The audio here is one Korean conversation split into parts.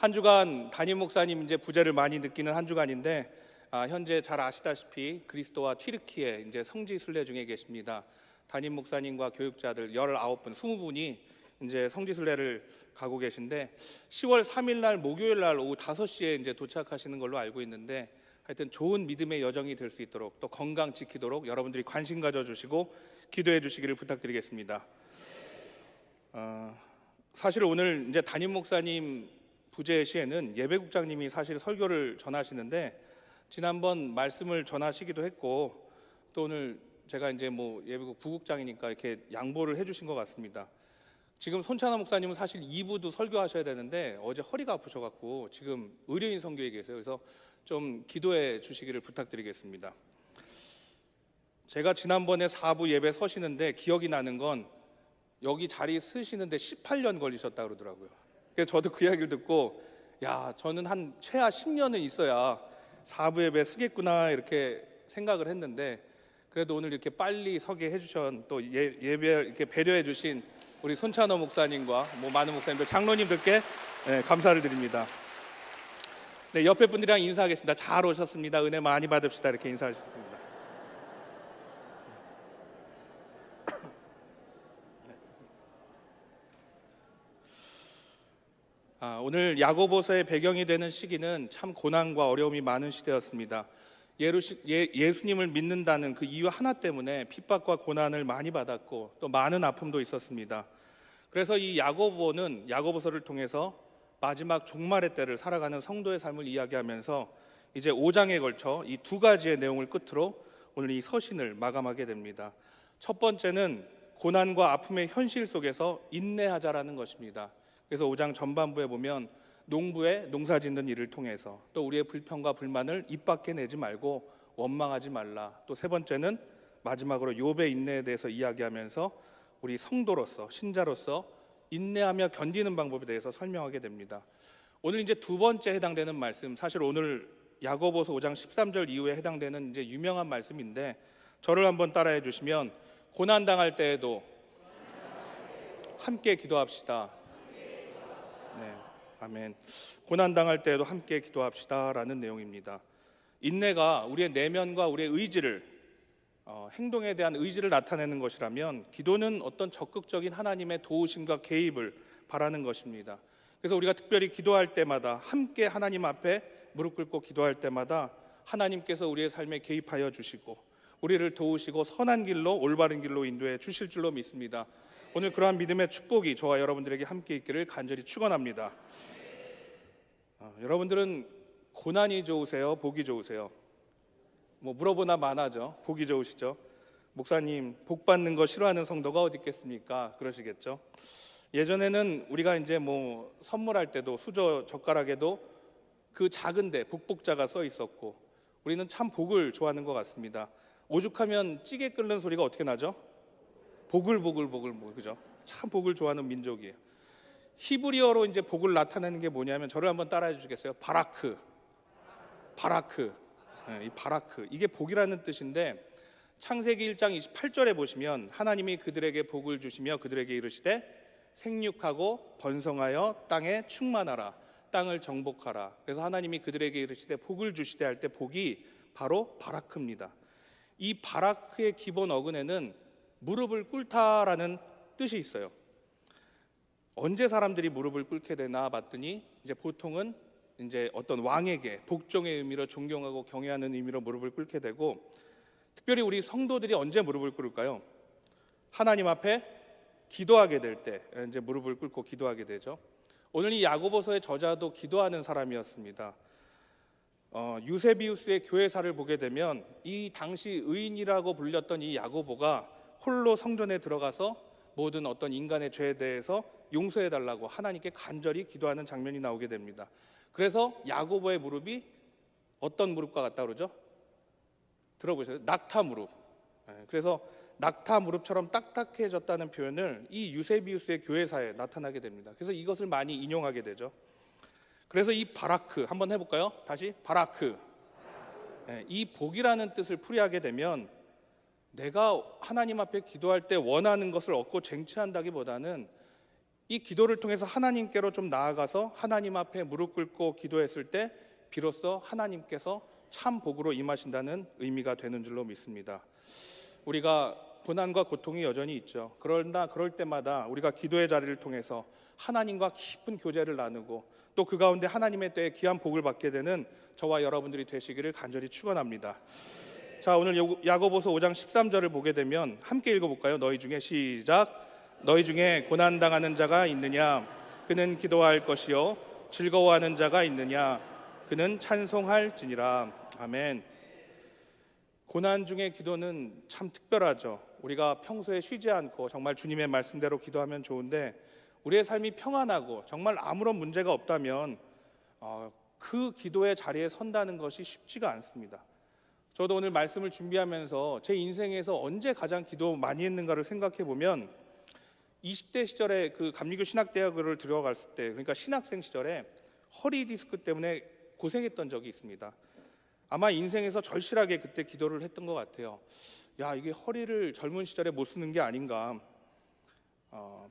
한 주간 담임 목사님 이제 부재를 많이 느끼는 한 주간인데 현재 잘 아시다시피 그리스도와 튀르키예 이제 성지 순례 중에 계십니다. 담임 목사님과 교육자들 19분, 20분이 이제 성지 순례를 가고 계신데 10월 3일 날 목요일 날 오후 5시에 이제 도착하시는 걸로 알고 있는데 하여튼 좋은 믿음의 여정이 될 수 있도록 또 건강 지키도록 여러분들이 관심 가져주시고 기도해 주시기를 부탁드리겠습니다. 사실 오늘 이제 담임 목사님 부재 시에는 예배국장님이 사실 설교를 전하시는데 지난번 말씀을 전하시기도 했고 또 오늘 제가 이제 뭐 예배국 부국장이니까 이렇게 양보를 해주신 것 같습니다. 지금 손찬호 목사님은 사실 2부도 설교하셔야 되는데 어제 허리가 아프셔갖고 지금 의료인 선교에 계세요. 그래서 좀 기도해 주시기를 부탁드리겠습니다. 제가 지난번에 4부 예배 서시는데 기억이 나는 건 여기 자리 쓰시는데 18년 걸리셨다 그러더라고요. 그래서 저도 그 이야기를 듣고 야, 저는 한 최하 10년은 있어야 4부 예배 쓰겠구나 이렇게 생각을 했는데 그래도 오늘 이렇게 빨리 서게 해주신 또 예배 이렇게 배려해 주신 우리 손찬호 목사님과 뭐 많은 목사님들 장로님들께 감사를 드립니다. 네, 옆에 분들이랑 인사하겠습니다. 잘 오셨습니다. 은혜 많이 받읍시다. 이렇게 인사하셨습니다. 오늘 야고보서의 배경이 되는 시기는 참 고난과 어려움이 많은 시대였습니다. 예수님을 믿는다는 그 이유 하나 때문에 핍박과 고난을 많이 받았고 또 많은 아픔도 있었습니다. 그래서 이 야고보는 야고보서를 통해서 마지막 종말의 때를 살아가는 성도의 삶을 이야기하면서 이제 5장에 걸쳐 이 두 가지의 내용을 끝으로 오늘 이 서신을 마감하게 됩니다. 첫 번째는 고난과 아픔의 현실 속에서 인내하자라는 것입니다. 그래서 5장 전반부에 보면 농부의 농사 짓는 일을 통해서 또 우리의 불평과 불만을 입 밖에 내지 말고 원망하지 말라. 또 세 번째는 마지막으로 욥의 인내에 대해서 이야기하면서 우리 성도로서 신자로서 인내하며 견디는 방법에 대해서 설명하게 됩니다. 오늘 이제 두 번째 해당되는 말씀, 사실 오늘 야고보서 5장 13절 이후에 해당되는 이제 유명한 말씀인데 저를 한번 따라해 주시면 고난 당할 때에도 함께 기도합시다. 네, 아멘. 고난 당할 때에도 함께 기도합시다라는 내용입니다. 인내가 우리의 내면과 우리의 의지를 행동에 대한 의지를 나타내는 것이라면 기도는 어떤 적극적인 하나님의 도우심과 개입을 바라는 것입니다. 그래서 우리가 특별히 기도할 때마다 함께 하나님 앞에 무릎 꿇고 기도할 때마다 하나님께서 우리의 삶에 개입하여 주시고 우리를 도우시고 선한 길로 올바른 길로 인도해 주실 줄로 믿습니다. 오늘 그러한 믿음의 축복이 저와 여러분들에게 함께 있기를 간절히 축원합니다. 여러분들은 고난이 좋으세요? 복이 좋으세요? 뭐 물어보나 마나죠. 복이 좋으시죠? 목사님, 복 받는 거 싫어하는 성도가 어디 있겠습니까? 그러시겠죠. 예전에는 우리가 이제 뭐 선물할 때도 수저 젓가락에도 그 작은데 복복자가 써 있었고 우리는 참 복을 좋아하는 것 같습니다. 오죽하면 찌개 끓는 소리가 어떻게 나죠? 보글보글 그죠? 참 복을 좋아하는 민족이에요. 히브리어로 이제 복을 나타내는 게 뭐냐면 저를 한번 따라해 주시겠어요? 바라크. 이 바라크, 이게 복이라는 뜻인데 창세기 1장 28절에 보시면 하나님이 그들에게 복을 주시며 그들에게 이르시되 생육하고 번성하여 땅에 충만하라, 땅을 정복하라. 그래서 하나님이 그들에게 이르시되 복을 주시되 할 때 복이 바로 바라크입니다. 이 바라크의 기본 어근에는 무릎을 꿇다라는 뜻이 있어요. 언제 사람들이 무릎을 꿇게 되나 봤더니 이제 보통은 이제 어떤 왕에게 복종의 의미로 존경하고 경외하는 의미로 무릎을 꿇게 되고 특별히 우리 성도들이 언제 무릎을 꿇을까요? 하나님 앞에 기도하게 될 때 이제 무릎을 꿇고 기도하게 되죠. 오늘 이 야고보서의 저자도 기도하는 사람이었습니다. 유세비우스의 교회사를 보게 되면 이 당시 의인이라고 불렸던 이 야고보가 홀로 성전에 들어가서 모든 어떤 인간의 죄에 대해서 용서해달라고 하나님께 간절히 기도하는 장면이 나오게 됩니다. 그래서 야고보의 무릎이 어떤 무릎과 같다 그러죠? 들어보세요. 낙타 무릎. 그래서 낙타 무릎처럼 딱딱해졌다는 표현을 이 유세비우스의 교회사에 나타나게 됩니다. 그래서 이것을 많이 인용하게 되죠. 그래서 이 바라크 한번 해볼까요? 다시 바라크. 이 복이라는 뜻을 풀이하게 되면 내가 하나님 앞에 기도할 때 원하는 것을 얻고 쟁취한다기보다는 이 기도를 통해서 하나님께로 좀 나아가서 하나님 앞에 무릎 꿇고 기도했을 때 비로소 하나님께서 참 복으로 임하신다는 의미가 되는 줄로 믿습니다. 우리가 고난과 고통이 여전히 있죠. 그러나 그럴 때마다 우리가 기도의 자리를 통해서 하나님과 깊은 교제를 나누고 또 그 가운데 하나님의 때에 귀한 복을 받게 되는 저와 여러분들이 되시기를 간절히 축원합니다. 자, 오늘 야고보서 5장 13절을 보게 되면 함께 읽어볼까요? 너희 중에 시작. 너희 중에 고난당하는 자가 있느냐? 그는 기도할 것이요 즐거워하는 자가 있느냐? 그는 찬송할지니라. 아멘. 고난 중에 기도는 참 특별하죠. 우리가 평소에 쉬지 않고 정말 주님의 말씀대로 기도하면 좋은데 우리의 삶이 평안하고 정말 아무런 문제가 없다면 그 기도의 자리에 선다는 것이 쉽지가 않습니다. 저도 오늘 말씀을 준비하면서 제 인생에서 언제 가장 기도 많이 했는가를 생각해 보면 20대 시절에 그 감리교 신학대학을 들어갔을 때, 그러니까 신학생 시절에 허리 디스크 때문에 고생했던 적이 있습니다. 아마 인생에서 절실하게 그때 기도를 했던 것 같아요. 야, 이게 허리를 젊은 시절에 못 쓰는 게 아닌가.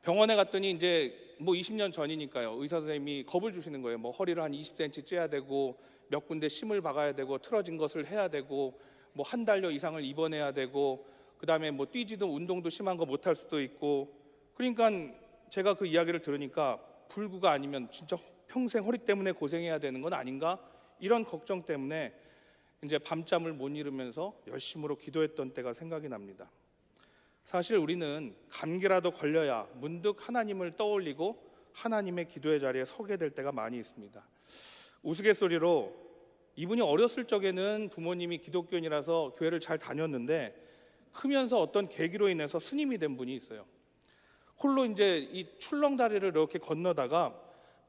병원에 갔더니 이제 뭐 20년 전이니까요. 의사 선생님이 겁을 주시는 거예요. 뭐 허리를 한 20cm 째야 되고 몇 군데 심을 박아야 되고 틀어진 것을 해야 되고 뭐 한 달여 이상을 입원해야 되고 그다음에 뭐 뛰지도 운동도 심한 거 못 할 수도 있고. 그러니까 제가 그 이야기를 들으니까 불구가 아니면 진짜 평생 허리 때문에 고생해야 되는 건 아닌가? 이런 걱정 때문에 이제 밤잠을 못 이루면서 열심으로 기도했던 때가 생각이 납니다. 사실 우리는 감기라도 걸려야 문득 하나님을 떠올리고 하나님의 기도의 자리에 서게 될 때가 많이 있습니다. 우스갯소리로 이분이 어렸을 적에는 부모님이 기독교인이라서 교회를 잘 다녔는데 크면서 어떤 계기로 인해서 스님이 된 분이 있어요. 홀로 이제 이 출렁다리를 이렇게 건너다가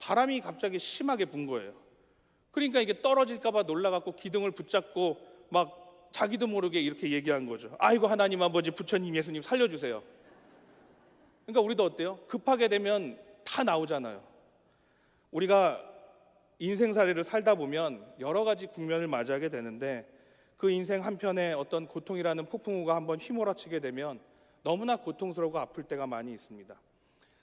바람이 갑자기 심하게 분 거예요. 그러니까 이게 떨어질까봐 놀라갖고 기둥을 붙잡고 막 자기도 모르게 이렇게 얘기한 거죠. 아이고 하나님 아버지 부처님 예수님 살려주세요. 그러니까 우리도 어때요? 급하게 되면 다 나오잖아요. 우리가 인생살이를 살다 보면 여러 가지 국면을 맞이하게 되는데 그 인생 한편에 어떤 고통이라는 폭풍우가 한번 휘몰아치게 되면 너무나 고통스러우고 아플 때가 많이 있습니다.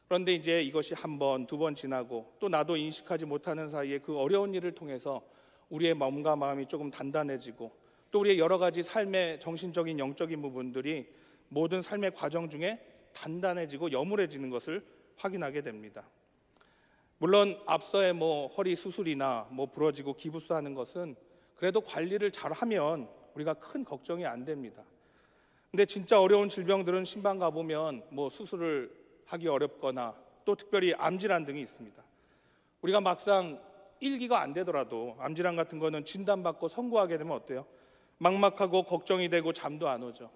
그런데 이제 이것이 한 번, 두 번 지나고 또 나도 인식하지 못하는 사이에 그 어려운 일을 통해서 우리의 몸과 마음이 조금 단단해지고 또 우리의 여러 가지 삶의 정신적인 영적인 부분들이 모든 삶의 과정 중에 단단해지고 여물해지는 것을 확인하게 됩니다. 물론 앞서의 뭐 허리 수술이나 뭐 부러지고 기부스하는 것은 그래도 관리를 잘하면 우리가 큰 걱정이 안 됩니다. 근데 진짜 어려운 질병들은 신방 가보면 뭐 수술을 하기 어렵거나 또 특별히 암질환 등이 있습니다. 우리가 막상 일기가 안 되더라도 암질환 같은 거는 진단받고 선고하게 되면 어때요? 막막하고 걱정이 되고 잠도 안 오죠.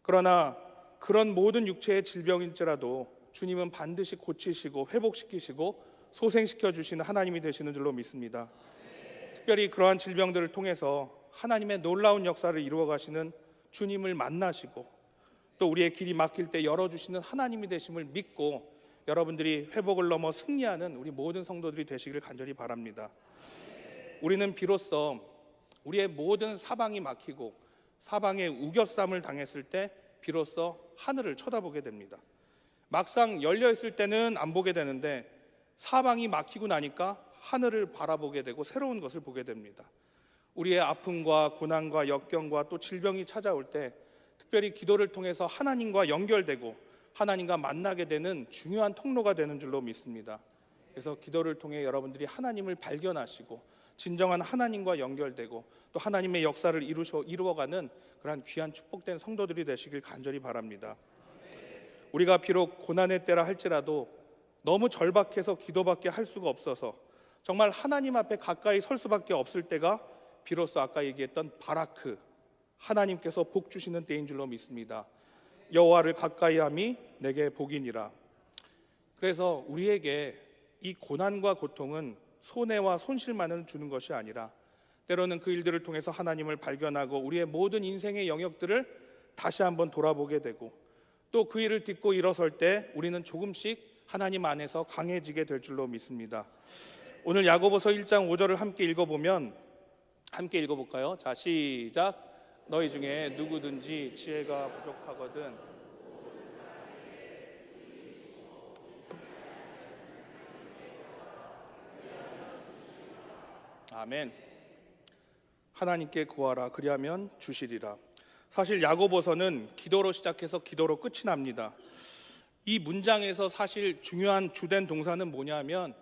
그러나 그런 모든 육체의 질병일지라도 주님은 반드시 고치시고 회복시키시고 소생시켜 주시는 하나님이 되시는 줄로 믿습니다. 특별히 그러한 질병들을 통해서 하나님의 놀라운 역사를 이루어 가시는 주님을 만나시고 또 우리의 길이 막힐 때 열어주시는 하나님이 되심을 믿고 여러분들이 회복을 넘어 승리하는 우리 모든 성도들이 되시기를 간절히 바랍니다. 우리는 비로소 우리의 모든 사방이 막히고 사방에 우겨쌈을 당했을 때 비로소 하늘을 쳐다보게 됩니다. 막상 열려있을 때는 안 보게 되는데 사방이 막히고 나니까 하늘을 바라보게 되고 새로운 것을 보게 됩니다. 우리의 아픔과 고난과 역경과 또 질병이 찾아올 때 특별히 기도를 통해서 하나님과 연결되고 하나님과 만나게 되는 중요한 통로가 되는 줄로 믿습니다. 그래서 기도를 통해 여러분들이 하나님을 발견하시고 진정한 하나님과 연결되고 또 하나님의 역사를 이루어가는 그러한 귀한 축복된 성도들이 되시길 간절히 바랍니다. 우리가 비록 고난의 때라 할지라도 너무 절박해서 기도밖에 할 수가 없어서 정말 하나님 앞에 가까이 설 수밖에 없을 때가 비로소 아까 얘기했던 바라크, 하나님께서 복 주시는 때인 줄로 믿습니다. 여호와를 가까이함이 내게 복이니라. 그래서 우리에게 이 고난과 고통은 손해와 손실만을 주는 것이 아니라 때로는 그 일들을 통해서 하나님을 발견하고 우리의 모든 인생의 영역들을 다시 한번 돌아보게 되고 또 그 일을 딛고 일어설 때 우리는 조금씩 하나님 안에서 강해지게 될 줄로 믿습니다. 오늘 야고보서 1장 5절을 함께 읽어보면 함께 읽어볼까요? 자, 시작. 너희 중에 누구든지 지혜가 부족하거든 아멘. 하나님께 구하라 그리하면 주시리라. 사실 야고보서는 기도로 시작해서 기도로 끝이 납니다. 이 문장에서 사실 중요한 주된 동사는 뭐냐면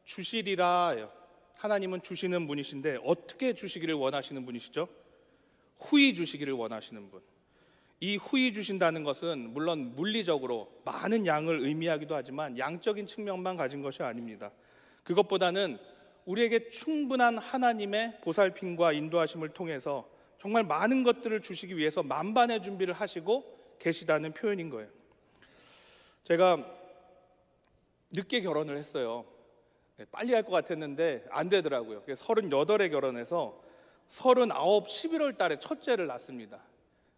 주시리라예요. 하나님은 주시는 분이신데 어떻게 주시기를 원하시는 분이시죠? 후히 주시기를 원하시는 분. 이 후히 주신다는 것은 물론 물리적으로 많은 양을 의미하기도 하지만 양적인 측면만 가진 것이 아닙니다. 그것보다는 우리에게 충분한 하나님의 보살핌과 인도하심을 통해서 정말 많은 것들을 주시기 위해서 만반의 준비를 하시고 계시다는 표현인 거예요. 제가 늦게 결혼을 했어요. 빨리 할 것 같았는데 안 되더라고요. 38에 결혼해서 39, 11월 달에 첫째를 낳습니다.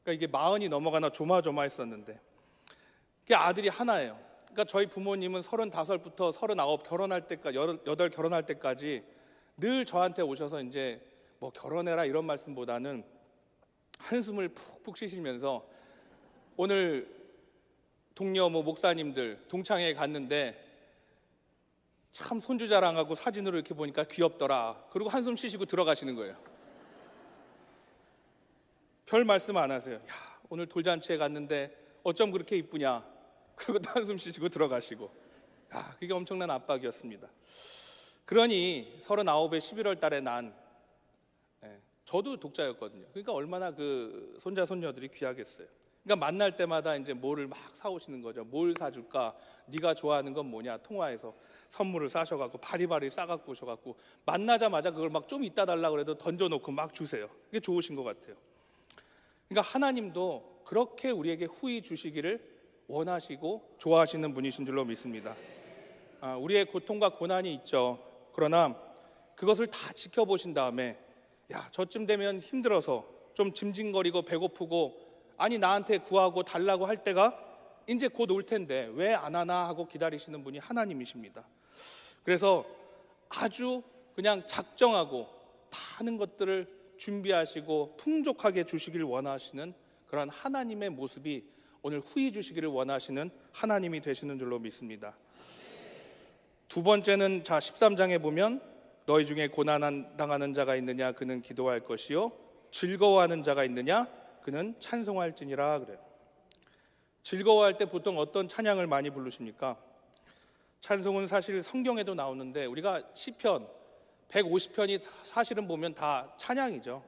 그러니까 이게 40이 넘어가나 조마조마했었는데 그게 아들이 하나예요. 그러니까 저희 부모님은 35부터 39 결혼할 때까지 8 결혼할 때까지 늘 저한테 오셔서 이제 뭐 결혼해라 이런 말씀보다는 한숨을 푹푹 쉬시면서 오늘 동료 목사님들 동창회에 갔는데 참 손주 자랑하고 사진으로 이렇게 보니까 귀엽더라. 그리고 한숨 쉬시고 들어가시는 거예요. 별 말씀 안 하세요. 야, 오늘 돌잔치에 갔는데 어쩜 그렇게 이쁘냐. 그리고 또 한숨 쉬시고 들어가시고. 야, 그게 엄청난 압박이었습니다. 그러니 39에 11월 달에 난 저도 독자였거든요. 그러니까 얼마나 그 손자 손녀들이 귀하겠어요. 그러니까 만날 때마다 이제 뭐를 막 사오시는 거죠. 뭘 사줄까? 네가 좋아하는 건 뭐냐? 통화해서 선물을 싸셔갖고 바리바리 싸갖고 오셔갖고 만나자마자 그걸 막 좀 이따 달라 그래도 던져놓고 막 주세요. 이게 좋으신 것 같아요. 그러니까 하나님도 그렇게 우리에게 후히 주시기를 원하시고 좋아하시는 분이신 줄로 믿습니다. 우리의 고통과 고난이 있죠. 그러나 그것을 다 지켜보신 다음에 야, 저쯤 되면 힘들어서 좀 짐짓거리고 배고프고 아니 나한테 구하고 달라고 할 때가 이제 곧 올 텐데 왜 안 하나 하고 기다리시는 분이 하나님이십니다. 그래서 아주 그냥 작정하고 많은 것들을 준비하시고 풍족하게 주시길 원하시는 그런 하나님의 모습이 오늘 후히 주시기를 원하시는 하나님이 되시는 줄로 믿습니다. 두 번째는 13장에 보면 너희 중에 고난 당하는 자가 있느냐 그는 기도할 것이요 즐거워하는 자가 있느냐 그는 찬송할지니라 그래요. 즐거워할 때 보통 어떤 찬양을 많이 부르십니까? 찬송은 사실 성경에도 나오는데 우리가 시편 150편이 사실은 보면 다 찬양이죠.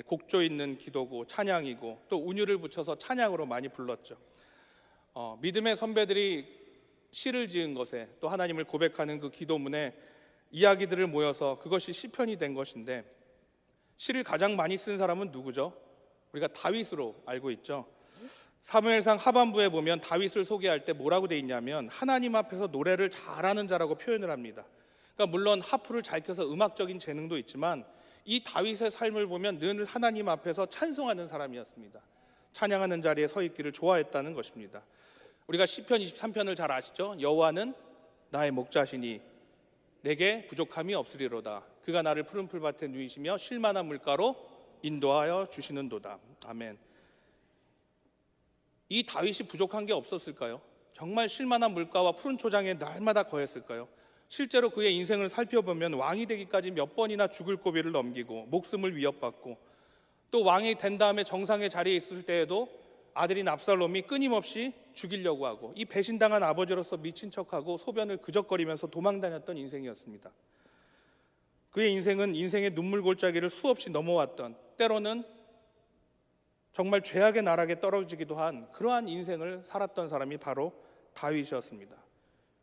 곡조 있는 기도고 찬양이고 또 운율을 붙여서 찬양으로 많이 불렀죠. 믿음의 선배들이 시를 지은 것에 또 하나님을 고백하는 그 기도문에 이야기들을 모여서 그것이 시편이 된 것인데 시를 가장 많이 쓴 사람은 누구죠? 우리가 다윗으로 알고 있죠. 사무엘상 하반부에 보면 다윗을 소개할 때 뭐라고 돼 있냐면 하나님 앞에서 노래를 잘하는 자라고 표현을 합니다. 그러니까 물론 하프를 잘 켜서 음악적인 재능도 있지만 이 다윗의 삶을 보면 늘 하나님 앞에서 찬송하는 사람이었습니다. 찬양하는 자리에 서 있기를 좋아했다는 것입니다. 우리가 시편 23편을 잘 아시죠? 여호와는 나의 목자시니 내게 부족함이 없으리로다. 그가 나를 푸른 풀밭에 누이시며 쉴만한 물가로 인도하여 주시는도다. 아멘. 이 다윗이 부족한 게 없었을까요? 정말 쉴만한 물가와 푸른 초장에 날마다 거했을까요? 실제로 그의 인생을 살펴보면 왕이 되기까지 몇 번이나 죽을 고비를 넘기고 목숨을 위협받고 또 왕이 된 다음에 정상의 자리에 있을 때에도 아들인 압살롬이 끊임없이 죽이려고 하고 이 배신당한 아버지로서 미친 척하고 소변을 그적거리면서 도망다녔던 인생이었습니다. 그의 인생은 인생의 눈물 골짜기를 수없이 넘어왔던 때로는 정말 죄악의 나락에 떨어지기도 한 그러한 인생을 살았던 사람이 바로 다윗이었습니다.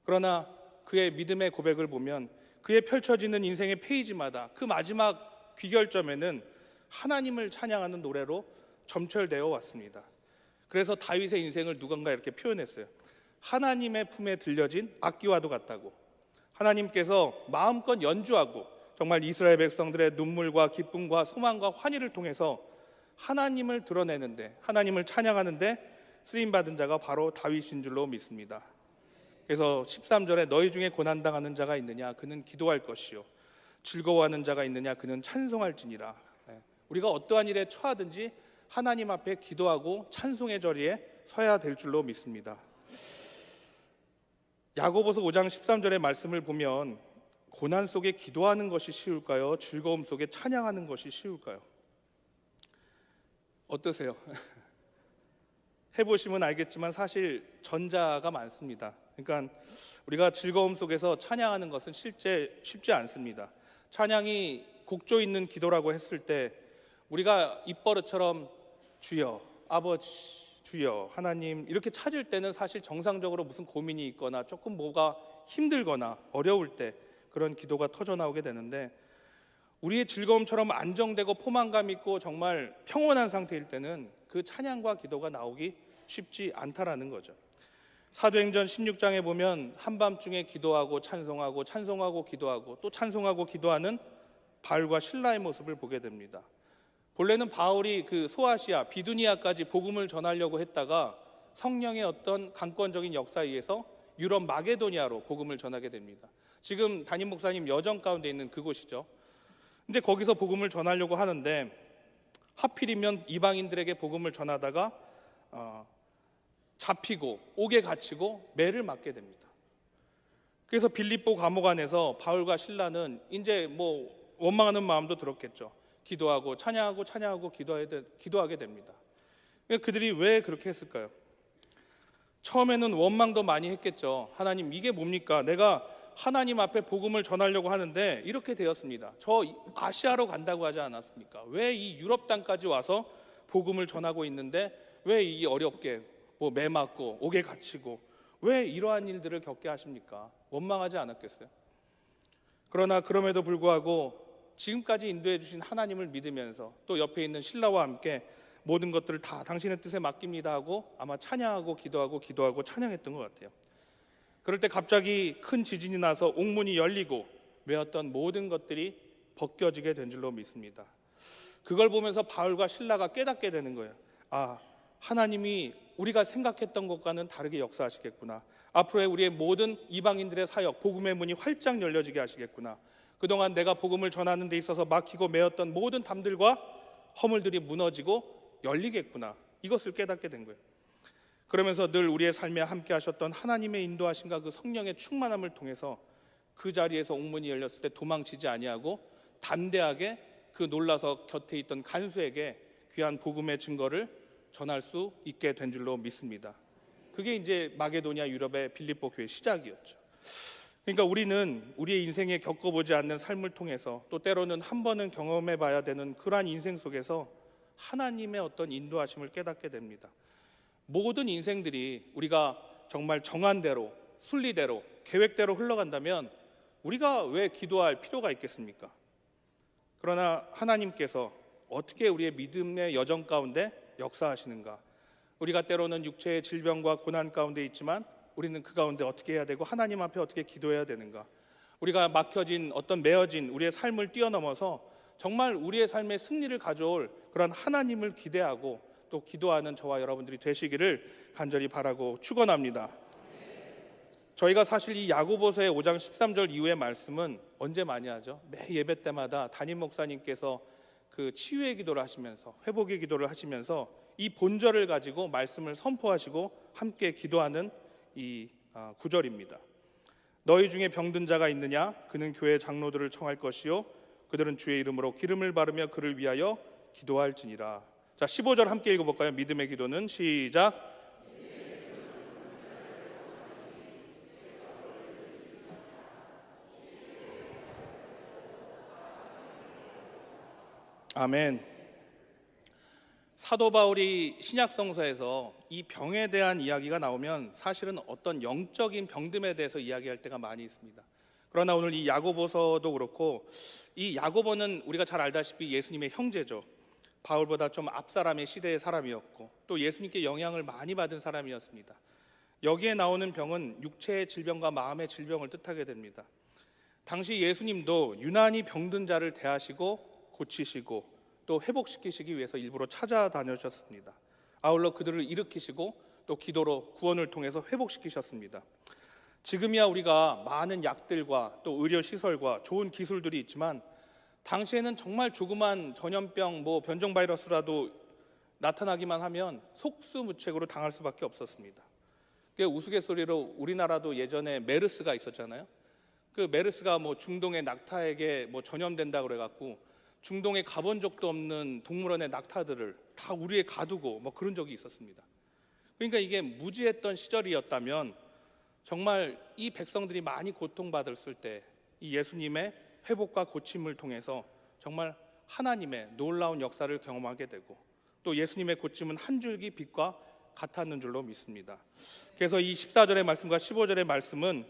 그러나 그의 믿음의 고백을 보면 그의 펼쳐지는 인생의 페이지마다 그 마지막 귀결점에는 하나님을 찬양하는 노래로 점철되어 왔습니다. 그래서 다윗의 인생을 누군가 이렇게 표현했어요. 하나님의 품에 들려진 악기와도 같다고. 하나님께서 마음껏 연주하고 정말 이스라엘 백성들의 눈물과 기쁨과 소망과 환희를 통해서 하나님을 드러내는데 하나님을 찬양하는데 쓰임받은 자가 바로 다윗인 줄로 믿습니다. 그래서 13절에 너희 중에 고난당하는 자가 있느냐 그는 기도할 것이요 즐거워하는 자가 있느냐 그는 찬송할지니라. 우리가 어떠한 일에 처하든지 하나님 앞에 기도하고 찬송의 자리에 서야 될 줄로 믿습니다. 야고보서 5장 13절의 말씀을 보면 고난 속에 기도하는 것이 쉬울까요? 즐거움 속에 찬양하는 것이 쉬울까요? 어떠세요? 해보시면 알겠지만 사실 전자가 많습니다. 그러니까 우리가 즐거움 속에서 찬양하는 것은 실제 쉽지 않습니다. 찬양이 곡조 있는 기도라고 했을 때 우리가 입버릇처럼 주여, 아버지, 주여, 하나님 이렇게 찾을 때는 사실 정상적으로 무슨 고민이 있거나 조금 뭐가 힘들거나 어려울 때 그런 기도가 터져 나오게 되는데, 우리의 즐거움처럼 안정되고 포만감 있고 정말 평온한 상태일 때는 그 찬양과 기도가 나오기 쉽지 않다라는 거죠. 사도행전 16장에 보면 한밤중에 기도하고 찬송하고 찬송하고 기도하고 또 찬송하고 기도하는 바울과 실라의 모습을 보게 됩니다. 본래는 바울이 그 소아시아, 비두니아까지 복음을 전하려고 했다가 성령의 어떤 강권적인 역사에 의해서 유럽 마게도니아로 복음을 전하게 됩니다. 지금 담임 목사님 여정 가운데 있는 그곳이죠. 근데 거기서 복음을 전하려고 하는데 하필이면 이방인들에게 복음을 전하다가 잡히고 옥에 갇히고 매를 맞게 됩니다. 그래서 빌립보 감옥 안에서 바울과 실라는 이제 뭐 원망하는 마음도 들었겠죠. 기도하고 찬양하고 찬양하고 기도하게 됩니다. 그들이 왜 그렇게 했을까요? 처음에는 원망도 많이 했겠죠. 하나님, 이게 뭡니까? 내가 하나님 앞에 복음을 전하려고 하는데 이렇게 되었습니다. 저 아시아로 간다고 하지 않았습니까? 왜 이 유럽 땅까지 와서 복음을 전하고 있는데 왜 이 어렵게 뭐 매 맞고 옥에 갇히고 왜 이러한 일들을 겪게 하십니까? 원망하지 않았겠어요? 그러나 그럼에도 불구하고 지금까지 인도해 주신 하나님을 믿으면서 또 옆에 있는 신라와 함께 모든 것들을 다 당신의 뜻에 맡깁니다 하고 아마 찬양하고 기도하고 찬양했던 것 같아요. 그럴 때 갑자기 큰 지진이 나서 옥문이 열리고 메었던 모든 것들이 벗겨지게 된 줄로 믿습니다. 그걸 보면서 바울과 실라가 깨닫게 되는 거예요. 아, 하나님이 우리가 생각했던 것과는 다르게 역사하시겠구나. 앞으로의 우리의 모든 이방인들의 사역, 복음의 문이 활짝 열려지게 하시겠구나. 그동안 내가 복음을 전하는 데 있어서 막히고 메었던 모든 담들과 허물들이 무너지고 열리겠구나. 이것을 깨닫게 된 거예요. 그러면서 늘 우리의 삶에 함께 하셨던 하나님의 인도하심과 그 성령의 충만함을 통해서 그 자리에서 옥문이 열렸을 때 도망치지 아니하고 담대하게 그 놀라서 곁에 있던 간수에게 귀한 복음의 증거를 전할 수 있게 된 줄로 믿습니다. 그게 이제 마게도니아 유럽의 빌립보 교회의 시작이었죠. 그러니까 우리는 우리의 인생에 겪어보지 않는 삶을 통해서 또 때로는 한 번은 경험해 봐야 되는 그러한 인생 속에서 하나님의 어떤 인도하심을 깨닫게 됩니다. 모든 인생들이 우리가 정말 정한 대로, 순리대로, 계획대로 흘러간다면 우리가 왜 기도할 필요가 있겠습니까? 그러나 하나님께서 어떻게 우리의 믿음의 여정 가운데 역사하시는가? 우리가 때로는 육체의 질병과 고난 가운데 있지만 우리는 그 가운데 어떻게 해야 되고 하나님 앞에 어떻게 기도해야 되는가? 우리가 막혀진 어떤 메어진 우리의 삶을 뛰어넘어서 정말 우리의 삶의 승리를 가져올 그런 하나님을 기대하고 또 기도하는 저와 여러분들이 되시기를 간절히 바라고 축원합니다. 저희가 사실 이 야고보서의 5장 13절 이후의 말씀은 언제 많이 하죠? 매 예배 때마다 담임 목사님께서 그 치유의 기도를 하시면서 회복의 기도를 하시면서 이 본절을 가지고 말씀을 선포하시고 함께 기도하는 이 구절입니다. 너희 중에 병든 자가 있느냐? 그는 교회 장로들을 청할 것이요 그들은 주의 이름으로 기름을 바르며 그를 위하여 기도할지니라. 자, 15절 함께 읽어볼까요? 믿음의 기도는 시작. 아멘. 사도 바울이 신약성서에서 이 병에 대한 이야기가 나오면 사실은 어떤 영적인 병듦에 대해서 이야기할 때가 많이 있습니다. 그러나 오늘 이 야고보서도 그렇고, 이 야고보는 우리가 잘 알다시피 예수님의 형제죠. 바울보다 좀 앞사람의 시대의 사람이었고 또 예수님께 영향을 많이 받은 사람이었습니다. 여기에 나오는 병은 육체의 질병과 마음의 질병을 뜻하게 됩니다. 당시 예수님도 유난히 병든 자를 대하시고 고치시고 또 회복시키시기 위해서 일부러 찾아다니셨습니다. 아울러 그들을 일으키시고 또 기도로 구원을 통해서 회복시키셨습니다. 지금이야 우리가 많은 약들과 또 의료시설과 좋은 기술들이 있지만 당시에는 정말 조그만 전염병, 변종 바이러스라도 나타나기만 하면 속수무책으로 당할 수밖에 없었습니다. 우스갯소리로 우리나라도 예전에 메르스가 있었잖아요. 그 메르스가 뭐 중동의 낙타에게 뭐 전염된다 그래갖고 중동에 가본 적도 없는 동물원의 낙타들을 다 우리에 가두고 뭐 그런 적이 있었습니다. 그러니까 이게 무지했던 시절이었다면 정말 이 백성들이 많이 고통받았을 때 이 예수님의 회복과 고침을 통해서 정말 하나님의 놀라운 역사를 경험하게 되고 또 예수님의 고침은 한 줄기 빛과 같았는 줄로 믿습니다. 그래서 이 14절의 말씀과 15절의 말씀은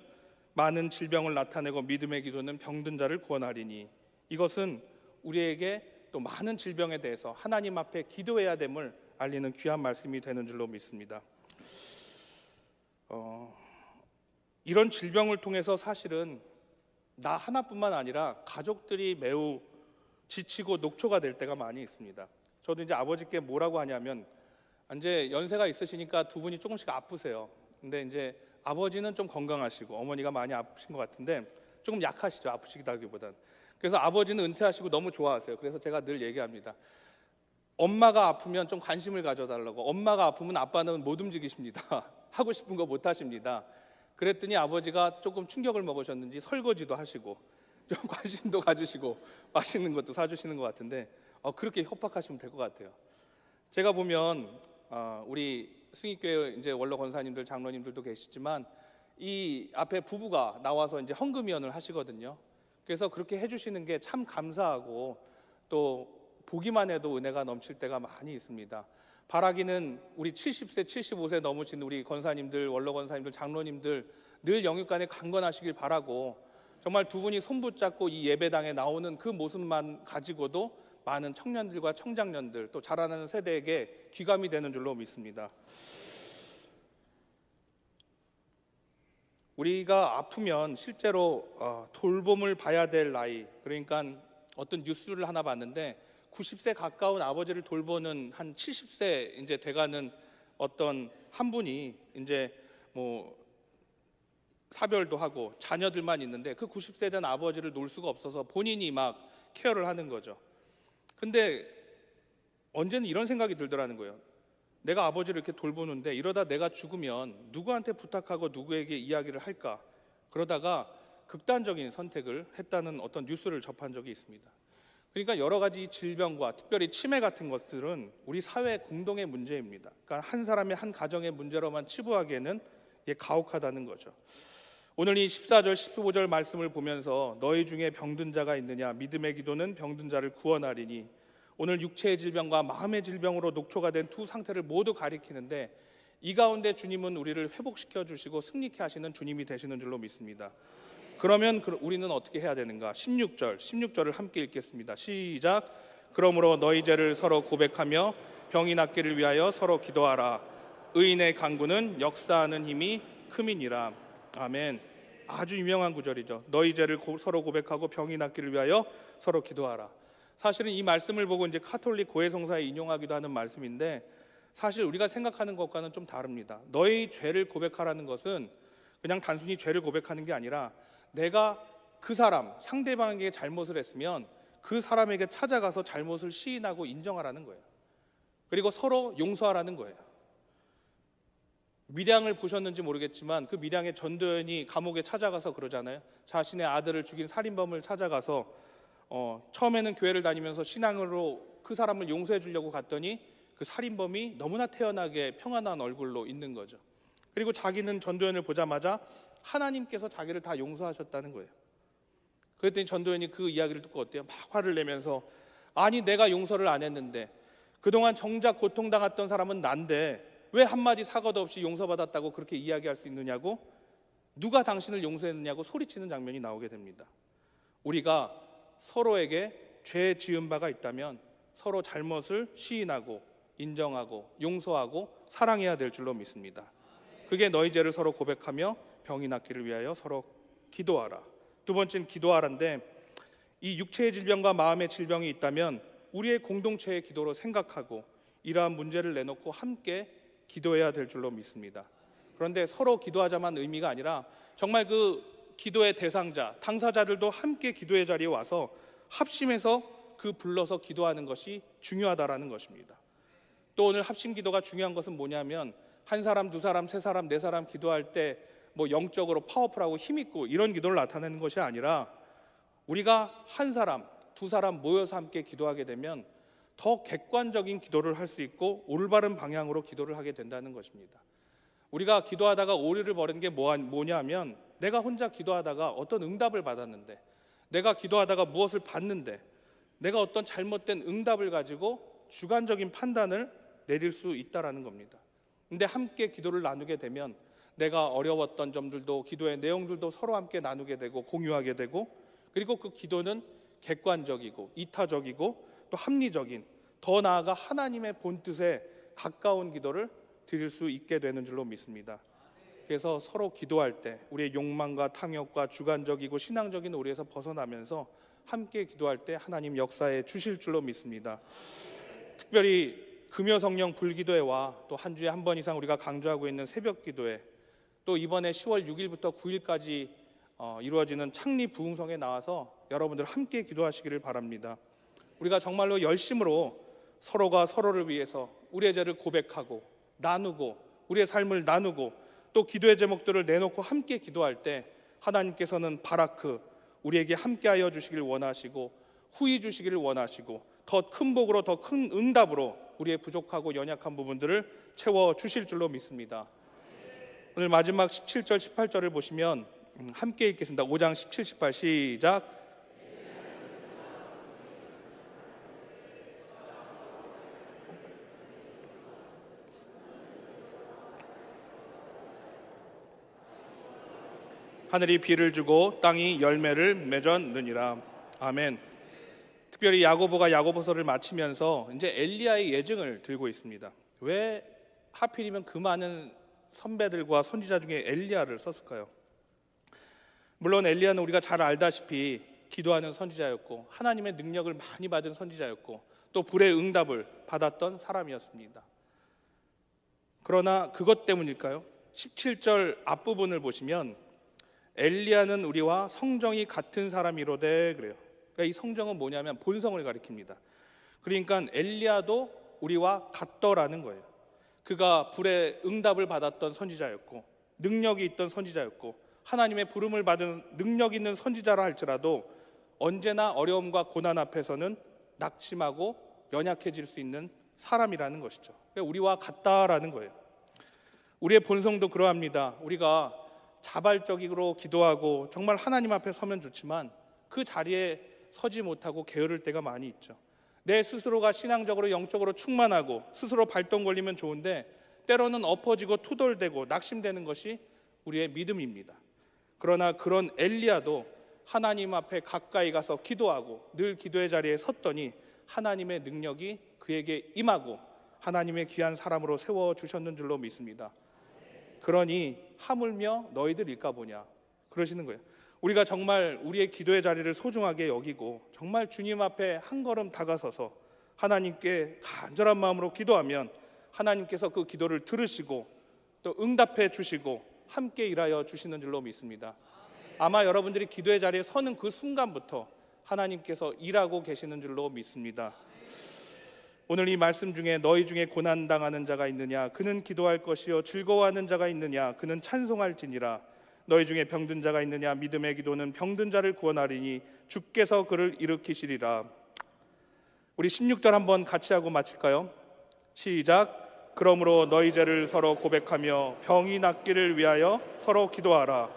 많은 질병을 나타내고 믿음의 기도는 병든 자를 구원하리니, 이것은 우리에게 또 많은 질병에 대해서 하나님 앞에 기도해야 됨을 알리는 귀한 말씀이 되는 줄로 믿습니다. 이런 질병을 통해서 사실은 나 하나뿐만 아니라 가족들이 매우 지치고 녹초가 될 때가 많이 있습니다. 저도 이제 아버지께 뭐라고 하냐면, 이제 연세가 있으시니까 두 분이 조금씩 아프세요. 근데 이제 아버지는 좀 건강하시고 어머니가 많이 아프신 것 같은데 조금 약하시죠, 아프시다기보단. 그래서 아버지는 은퇴하시고 너무 좋아하세요. 그래서 제가 늘 얘기합니다. 엄마가 아프면 좀 관심을 가져달라고. 엄마가 아프면 아빠는 못 움직이십니다. 하고 싶은 거 못 하십니다. 그랬더니 아버지가 조금 충격을 먹으셨는지 설거지도 하시고 좀 관심도 가주시고 맛있는 것도 사주시는 것 같은데 그렇게 협박하시면 될 것 같아요. 제가 보면 우리 승익교회 이제 원로 권사님들, 장로님들도 계시지만 이 앞에 부부가 나와서 이제 헌금위원을 하시거든요. 그래서 그렇게 해주시는 게 참 감사하고 또 보기만 해도 은혜가 넘칠 때가 많이 있습니다. 바라기는 우리 70세, 75세 넘으신 우리 권사님들, 원로 권사님들, 장로님들 늘 영육간에 강건하시길 바라고, 정말 두 분이 손붙잡고 이 예배당에 나오는 그 모습만 가지고도 많은 청년들과 청장년들 또 자라나는 세대에게 귀감이 되는 줄로 믿습니다. 우리가 아프면 실제로 돌봄을 봐야 될 나이, 그러니까 어떤 뉴스를 하나 봤는데 90세 가까운 아버지를 돌보는 한 70세 이제 돼가는 어떤 한 분이 이제 뭐 사별도 하고 자녀들만 있는데 그 90세 된 아버지를 놓을 수가 없어서 본인이 막 케어를 하는 거죠. 근데 언제는 이런 생각이 들더라는 거예요. 내가 아버지를 이렇게 돌보는데 이러다 내가 죽으면 누구한테 부탁하고 누구에게 이야기를 할까? 그러다가 극단적인 선택을 했다는 어떤 뉴스를 접한 적이 있습니다. 그러니까 여러 가지 질병과 특별히 치매 같은 것들은 우리 사회 공동의 문제입니다. 그러니까 한 사람의 한 가정의 문제로만 치부하기에는 이게 가혹하다는 거죠. 오늘 이 14절 15절 말씀을 보면서 너희 중에 병든 자가 있느냐, 믿음의 기도는 병든 자를 구원하리니, 오늘 육체의 질병과 마음의 질병으로 녹초가 된 두 상태를 모두 가리키는데 이 가운데 주님은 우리를 회복시켜 주시고 승리케 하시는 주님이 되시는 줄로 믿습니다. 그러면 우리는 어떻게 해야 되는가? 16절을 함께 읽겠습니다. 시작. 그러므로 너희 죄를 서로 고백하며 병이 낫기를 위하여 서로 기도하라. 의인의 간구는 역사하는 힘이 큼이니라. 아멘. 아주 유명한 구절이죠. 너희 죄를 서로 고백하고 병이 낫기를 위하여 서로 기도하라. 사실은 이 말씀을 보고 이제 카톨릭 고해성사에 인용하기도 하는 말씀인데 사실 우리가 생각하는 것과는 좀 다릅니다. 너희 죄를 고백하라는 것은 그냥 단순히 죄를 고백하는 게 아니라 내가 그 사람, 상대방에게 잘못을 했으면 그 사람에게 찾아가서 잘못을 시인하고 인정하라는 거예요. 그리고 서로 용서하라는 거예요. 밀양을 보셨는지 모르겠지만 그 밀양의 전도연이 감옥에 찾아가서 그러잖아요. 자신의 아들을 죽인 살인범을 찾아가서 처음에는 교회를 다니면서 신앙으로 그 사람을 용서해 주려고 갔더니 그 살인범이 너무나 태연하게 평안한 얼굴로 있는 거죠. 그리고 자기는 전도연을 보자마자 하나님께서 자기를 다 용서하셨다는 거예요. 그랬더니 전도연이 그 이야기를 듣고 어때요? 막 화를 내면서 아니 내가 용서를 안 했는데 그동안 정작 고통당했던 사람은 난데 왜 한마디 사과도 없이 용서받았다고 그렇게 이야기할 수 있느냐고, 누가 당신을 용서했느냐고 소리치는 장면이 나오게 됩니다. 우리가 서로에게 죄 지은 바가 있다면 서로 잘못을 시인하고 인정하고 용서하고 사랑해야 될 줄로 믿습니다. 그게 너희 죄를 서로 고백하며 병이 낫기를 위하여 서로 기도하라. 두 번째는 기도하라인데 이 육체의 질병과 마음의 질병이 있다면 우리의 공동체의 기도로 생각하고 이러한 문제를 내놓고 함께 기도해야 될 줄로 믿습니다. 그런데 서로 기도하자만 의미가 아니라 정말 그 기도의 대상자, 당사자들도 함께 기도의 자리에 와서 합심해서 그 불러서 기도하는 것이 중요하다라는 것입니다. 또 오늘 합심 기도가 중요한 것은 뭐냐면 한 사람, 두 사람, 세 사람, 네 사람 기도할 때 뭐 영적으로 파워풀하고 힘있고 이런 기도를 나타내는 것이 아니라 우리가 한 사람, 두 사람 모여서 함께 기도하게 되면 더 객관적인 기도를 할 수 있고 올바른 방향으로 기도를 하게 된다는 것입니다. 우리가 기도하다가 오류를 벌이는 게 뭐냐면 내가 혼자 기도하다가 어떤 응답을 받았는데, 내가 기도하다가 무엇을 받는데, 내가 어떤 잘못된 응답을 가지고 주관적인 판단을 내릴 수 있다라는 겁니다. 근데 함께 기도를 나누게 되면 내가 어려웠던 점들도, 기도의 내용들도 서로 함께 나누게 되고 공유하게 되고, 그리고 그 기도는 객관적이고 이타적이고 또 합리적인, 더 나아가 하나님의 본뜻에 가까운 기도를 드릴 수 있게 되는 줄로 믿습니다. 그래서 서로 기도할 때 우리의 욕망과 탕욕과 주관적이고 신앙적인 오리에서 벗어나면서 함께 기도할 때 하나님 역사에 주실 줄로 믿습니다. 특별히 금요성령 불기도회와 또 한 주에 한 번 이상 우리가 강조하고 있는 새벽기도회, 또 이번에 10월 6일부터 9일까지 이루어지는 창립 부흥성에 나와서 여러분들 함께 기도하시기를 바랍니다. 우리가 정말로 열심으로 서로가 서로를 위해서 우리의 죄를 고백하고 나누고 우리의 삶을 나누고 또 기도의 제목들을 내놓고 함께 기도할 때 하나님께서는 바라크, 우리에게 함께하여 주시길 원하시고 후히 주시기를 원하시고 더 큰 복으로, 더 큰 응답으로 우리의 부족하고 연약한 부분들을 채워주실 줄로 믿습니다. 오늘 마지막 17절 18절을 보시면 함께 읽겠습니다. 5장 17, 18 시작. 하늘이 비를 주고 땅이 열매를 맺었느니라. 아멘. 특별히 야고보가 야고보서를 마치면서 이제 엘리야의 예증을 들고 있습니다. 왜 하필이면 그 많은 선배들과 선지자 중에 엘리야를 썼을까요? 물론 엘리야는 우리가 잘 알다시피 기도하는 선지자였고 하나님의 능력을 많이 받은 선지자였고 또 불의 응답을 받았던 사람이었습니다. 그러나 그것 때문일까요? 17절 앞부분을 보시면 엘리야는 우리와 성정이 같은 사람이로되 그래요. 그러니까 이 성정은 뭐냐면 본성을 가리킵니다. 그러니까 엘리야도 우리와 같더라는 거예요. 그가 불의 응답을 받았던 선지자였고 능력이 있던 선지자였고 하나님의 부름을 받은 능력 있는 선지자라 할지라도 언제나 어려움과 고난 앞에서는 낙심하고 연약해질 수 있는 사람이라는 것이죠. 그러니까 우리와 같다라는 거예요. 우리의 본성도 그러합니다. 우리가 자발적으로 기도하고 정말 하나님 앞에 서면 좋지만 그 자리에 서지 못하고 게으를 때가 많이 있죠. 내 스스로가 신앙적으로 영적으로 충만하고 스스로 발동 걸리면 좋은데 때로는 엎어지고 투덜대고 낙심되는 것이 우리의 믿음입니다. 그러나 그런 엘리야도 하나님 앞에 가까이 가서 기도하고 늘 기도의 자리에 섰더니 하나님의 능력이 그에게 임하고 하나님의 귀한 사람으로 세워주셨는 줄로 믿습니다. 그러니 하물며 너희들 일까 보냐 그러시는 거예요. 우리가 정말 우리의 기도의 자리를 소중하게 여기고 정말 주님 앞에 한 걸음 다가서서 하나님께 간절한 마음으로 기도하면 하나님께서 그 기도를 들으시고 또 응답해 주시고 함께 일하여 주시는 줄로 믿습니다. 아마 여러분들이 기도의 자리에 서는 그 순간부터 하나님께서 일하고 계시는 줄로 믿습니다. 오늘 이 말씀 중에 너희 중에 고난당하는 자가 있느냐 그는 기도할 것이요 즐거워하는 자가 있느냐 그는 찬송할지니라. 너희 중에 병든 자가 있느냐 믿음의 기도는 병든 자를 구원하리니 주께서 그를 일으키시리라. 우리 16절 한번 같이 하고 마칠까요? 시작. 그러므로 너희 죄를 서로 고백하며 병이 낫기를 위하여 서로 기도하라.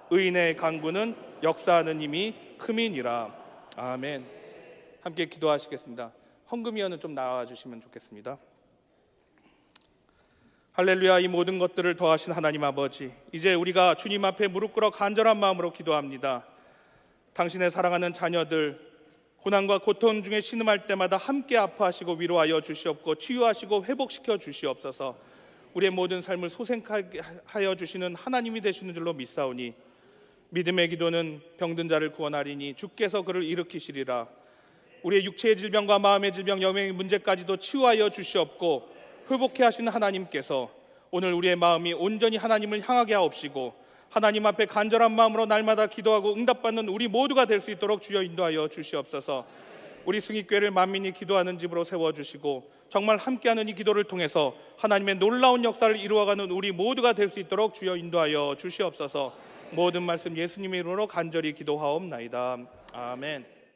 의인의 간구는 역사하는 힘이 큼이니라. 아멘. 함께 기도하시겠습니다. 헌금위원은 좀 나와 주시면 좋겠습니다. 할렐루야. 이 모든 것들을 더하신 하나님 아버지, 이제 우리가 주님 앞에 무릎 꿇어 간절한 마음으로 기도합니다. 당신의 사랑하는 자녀들 고난과 고통 중에 신음할 때마다 함께 아파하시고 위로하여 주시옵고 치유하시고 회복시켜 주시옵소서. 우리의 모든 삶을 소생하게 하여 주시는 하나님이 되시는 줄로 믿사오니 믿음의 기도는 병든 자를 구원하리니 주께서 그를 일으키시리라. 우리의 육체의 질병과 마음의 질병, 영의 문제까지도 치유하여 주시옵고 회복해 하시는 하나님께서 오늘 우리의 마음이 온전히 하나님을 향하게 하옵시고 하나님 앞에 간절한 마음으로 날마다 기도하고 응답받는 우리 모두가 될 수 있도록 주여 인도하여 주시옵소서. 우리 승익교회를 만민이 기도하는 집으로 세워주시고 정말 함께하는 이 기도를 통해서 하나님의 놀라운 역사를 이루어가는 우리 모두가 될 수 있도록 주여 인도하여 주시옵소서. 모든 말씀 예수님의 이름으로 간절히 기도하옵나이다. 아멘.